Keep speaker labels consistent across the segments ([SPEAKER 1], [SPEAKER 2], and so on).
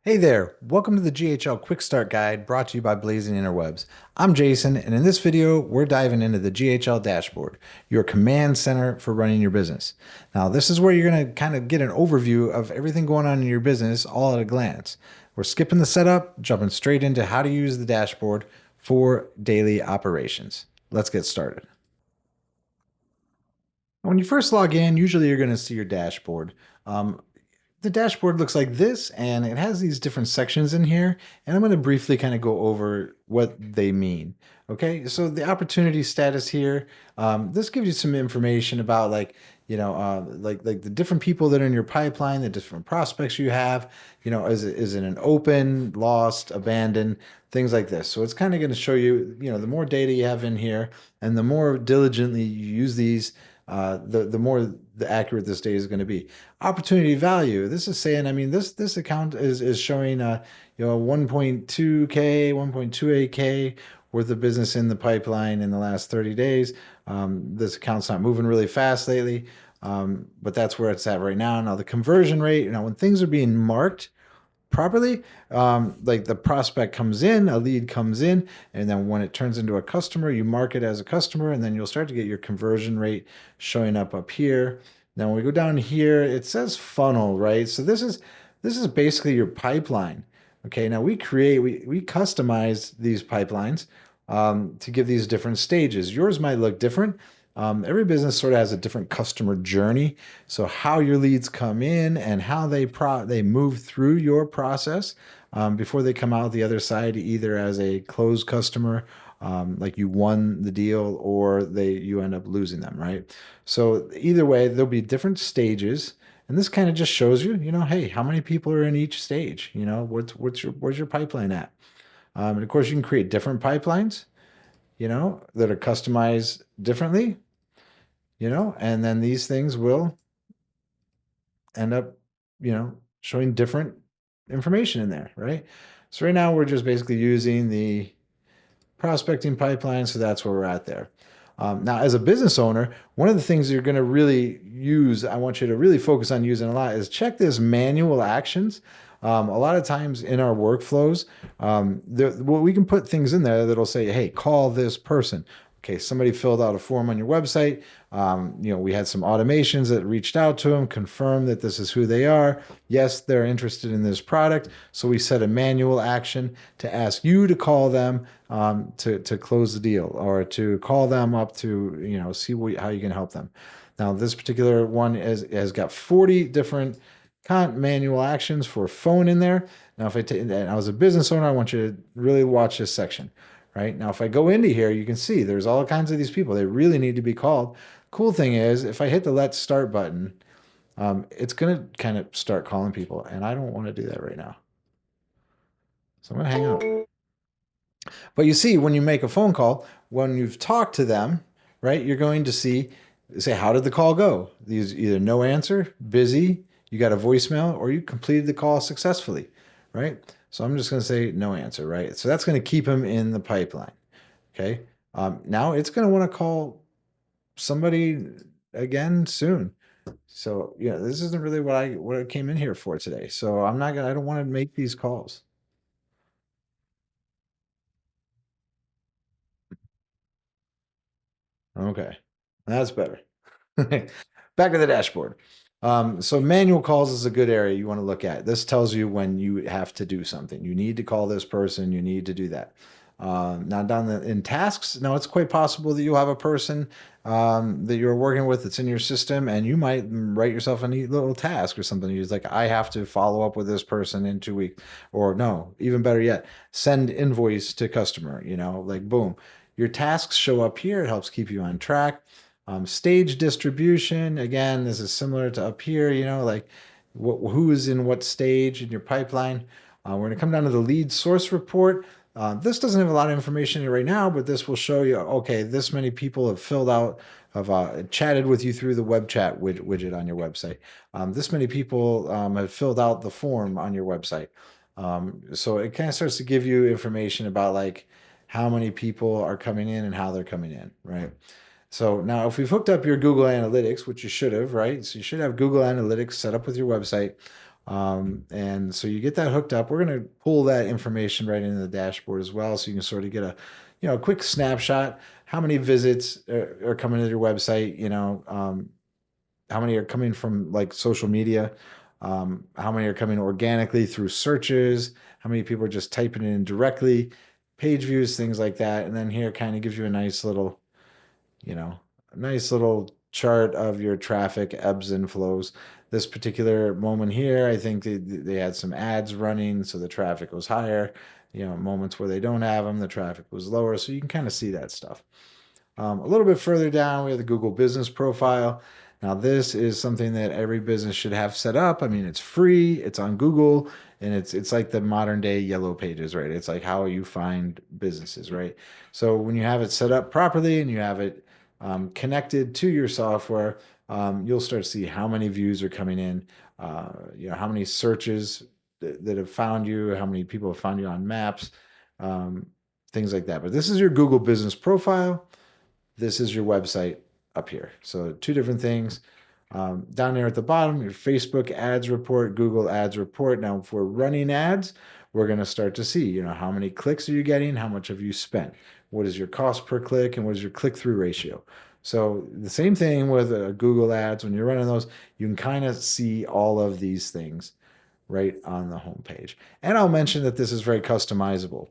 [SPEAKER 1] Hey there, welcome to the GHL Quick Start Guide brought to you by Blazing Interwebs. I'm Jason, and in this video, we're diving into the GHL dashboard, your command center for running your business. Now, this is where you're going to kind of get an overview of everything going on in your business all at a glance. We're skipping the setup, jumping straight into how to use the dashboard for daily operations. Let's get started. When you first log in, usually you're going to see your dashboard. Um, the dashboard looks like this, and it has these different sections in here, and I'm going to briefly kind of go over what they mean. Okay, so the opportunity status here, this gives you some information about like the different people that are in your pipeline, the different prospects you have. Is it an open, lost, abandoned, things like this. So it's kind of going to show you, the more data you have in here, and the more diligently you use these, the more the accurate this data is going to be. Opportunity value. This is saying, I mean, this account is showing 1.2K, 1.28K worth of business in the pipeline in the last 30 days. This account's not moving really fast lately, but that's where it's at right now. Now the conversion rate, when things are being marked properly, like the prospect comes in, a lead comes in, and then when it turns into a customer, you mark it as a customer, and then you'll start to get your conversion rate showing up here. Now, when we go down here, it says funnel, right? So this is basically your pipeline. Okay, now we customize these pipelines to give these different stages. Yours might look different. Every business sort of has a different customer journey. So how your leads come in and how they move through your process before they come out the other side, either as a closed customer, like you won the deal, or you end up losing them, right? So either way, there'll be different stages. And this kind of just shows you, hey, how many people are in each stage? Where's your pipeline at? And of course, you can create different pipelines, that are customized differently, and then these things will end up, showing different information in there, right? So right now we're just basically using the prospecting pipeline, so that's where we're at there. Now, as a business owner, one of the things you're going to really use, I want you to really focus on using a lot, is check this manual actions. A lot of times in our workflows, we can put things in there that'll say, hey, call this person. Okay, somebody filled out a form on your website. We had some automations that reached out to them, confirmed that this is who they are. Yes, they're interested in this product. So we set a manual action to ask you to call them to close the deal, or to call them up to see how you can help them. Now, this particular one has got 40 different manual actions for phone in there. Now, if and I was a business owner, I want you to really watch this section. Right now, if I go into here, you can see there's all kinds of these people. They really need to be called. Cool thing is, if I hit the Let's Start button, it's going to kind of start calling people, and I don't want to do that right now. So I'm going to hang up. But you see, when you make a phone call, when you've talked to them, right, you're going to say, how did the call go? These either no answer, busy, you got a voicemail, or you completed the call successfully, right? So I'm just going to say no answer, right? So that's going to keep them in the pipeline. Okay. Now it's going to want to call somebody again soon. So this isn't really what I came in here for today. So I don't want to make these calls. Okay. That's better. Back to the dashboard. So manual calls is a good area you want to look at. This tells you when you have to do something. You need to call this person. You need to do that. Now in tasks, now it's quite possible that you'll have a person that you're working with that's in your system, and you might write yourself a neat little task or something. You're like, I have to follow up with this person in 2 weeks, or no, even better yet, send invoice to customer. Like boom, your tasks show up here. It helps keep you on track. Stage distribution, again, this is similar to up here, like who is in what stage in your pipeline. We're going to come down to the lead source report. This doesn't have a lot of information here right now, but this will show you, okay, this many people have filled out, have chatted with you through the web chat widget on your website. This many people have filled out the form on your website. So it kind of starts to give you information about like how many people are coming in and how they're coming in, right? So now if we've hooked up your Google Analytics, which you should have, right? So you should have Google Analytics set up with your website. And so you get that hooked up. We're going to pull that information right into the dashboard as well, so you can sort of get a, a quick snapshot. How many visits are coming to your website? How many are coming from like social media? How many are coming organically through searches? How many people are just typing it in directly? Page views, things like that. And then here kind of gives you a nice little chart of your traffic ebbs and flows. This particular moment here, I think they had some ads running, so the traffic was higher. Moments where they don't have them, the traffic was lower. So you can kind of see that stuff. A little bit further down, we have the Google Business Profile. Now, this is something that every business should have set up. I mean, it's free, it's on Google, and it's like the modern day Yellow Pages, right? It's like how you find businesses, right? So when you have it set up properly and you have it connected to your software, you'll start to see how many views are coming in, how many searches that have found you, how many people have found you on maps, um, things like that. But this is your Google Business Profile. This is your website up here. So two different things. Down there at the bottom, your Facebook ads report, Google ads report. Now, if we're running ads, we're going to start to see, how many clicks are you getting? How much have you spent? What is your cost per click? And what is your click-through ratio? So the same thing with Google ads. When you're running those, you can kind of see all of these things right on the home page. And I'll mention that this is very customizable.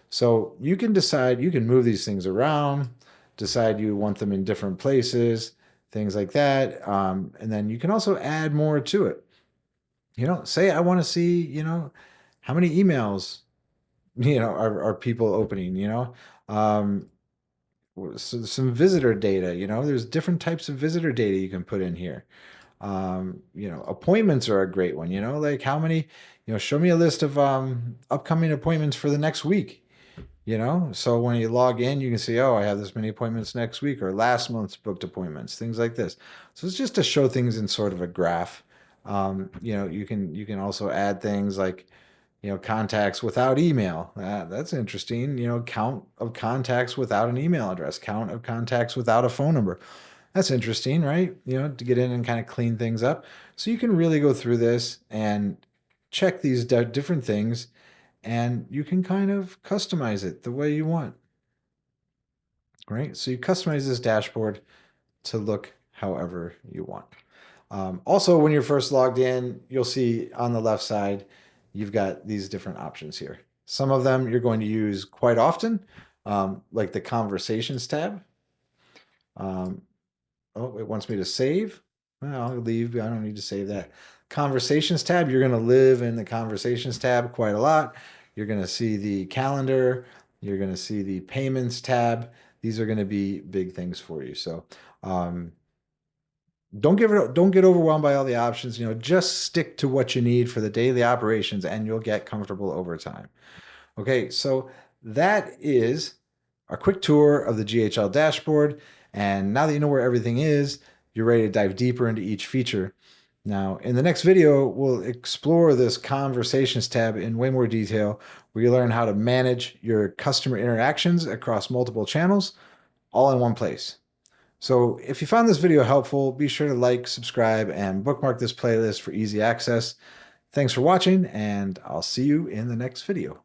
[SPEAKER 1] So you can decide, you can move these things around, decide you want them in different places, things like that. And then you can also add more to it. Say I want to see, how many emails, are people opening, um, some visitor data, there's different types of visitor data you can put in here. Appointments are a great one, like how many, show me a list of upcoming appointments for the next week. So when you log in, you can see, oh, I have this many appointments next week or last month's booked appointments, things like this. So it's just to show things in sort of a graph. You can also add things like, contacts without email. That's interesting. Count of contacts without an email address, count of contacts without a phone number. That's interesting, right? To get in and kind of clean things up. So you can really go through this and check these different things, and you can kind of customize it the way you want, right? So you customize this dashboard to look however you want. Also, when you're first logged in, you'll see on the left side, you've got these different options here. Some of them you're going to use quite often, like the Conversations tab. Oh, it wants me to save. Well, I'll leave. I don't need to save that. Conversations tab, you're going to live in the Conversations tab quite a lot. You're going to see the calendar. You're going to see the payments tab. These are going to be big things for you. So don't get overwhelmed by all the options. Just stick to what you need for the daily operations, and you'll get comfortable over time. Okay, so that is a quick tour of the GHL dashboard. And now that you know where everything is, you're ready to dive deeper into each feature. Now, in the next video, we'll explore this Conversations tab in way more detail, where you learn how to manage your customer interactions across multiple channels, all in one place. So if you found this video helpful, be sure to like, subscribe, and bookmark this playlist for easy access. Thanks for watching, and I'll see you in the next video.